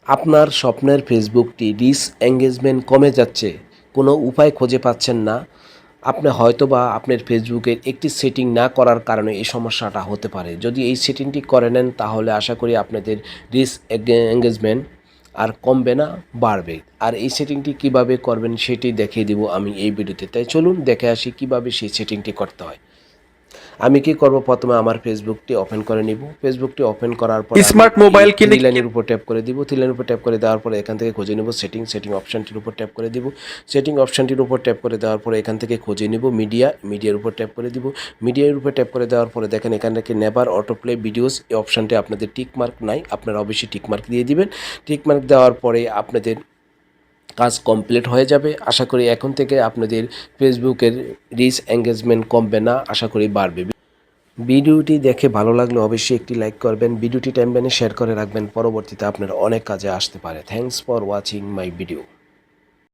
আপনার স্বপ্নের ফেসবুকটি reach engagement কমে যাচ্ছে, কোনো উপায় খুঁজে পাচ্ছেন না। আপনি হয়তোবা আপনার ফেসবুকের একটি সেটিং না করার কারণে এই সমস্যাটা হতে পারে। যদি এই সেটিংটি করে নেন তাহলে আশা করি আপনাদের রিচ এঙ্গেজমেন্ট আর কমবে না, বাড়বে। আর এই সেটিংটি কিভাবে করবেন সেটি দেখিয়ে দিব আমি এই ভিডিওতে। তাই চলুন দেখে আসি কিভাবে সেই সেটিংটি করতে হয়। আমি কি করব, প্রথমে আমার ফেসবুকটি ওপেন করে নিব। ফেসবুকটি ওপেন করার পর আমি স্মার্ট এই মোবাইল কিনে থ্রি লাইনের উপর ট্যাপ করে দিব। থ্রি লাইনের উপর ট্যাপ করে দেওয়ার পরে এখান থেকে খুঁজে নেব সেটিং অপশানটির উপর ট্যাপ করে দিব। সেটিং অপশানটির উপর ট্যাপ করে দেওয়ার পরে এখান থেকে খুঁজে নেব মিডিয়ার উপর ট্যাপ করে দিব। মিডিয়ার উপর ট্যাপ করে দেওয়ার পরে দেখেন এখান থেকে নেভার অটো প্লে ভিডিওস এই অপশানটি আপনাদের টিক মার্ক নাই, আপনারা অবশ্যই টিক মার্ক দিয়ে দিবেন। টিক মার্ক দেওয়ার পরে আপনাদের কাজ কমপ্লিট হয়ে যাবে। আশা করি এখন থেকে আপনাদের ফেসবুকের রিচ এঙ্গেজমেন্ট কমবে না, আশা করি বাড়বে। ভিডিওটি দেখে ভালো লাগলে অবশ্যই একটি লাইক করবেন, ভিডিওটি টাইমলাইনে শেয়ার করে রাখবেন, পরবর্তীতে আপনার অনেক কাজে আসতে পারে। Thanks for watching my video.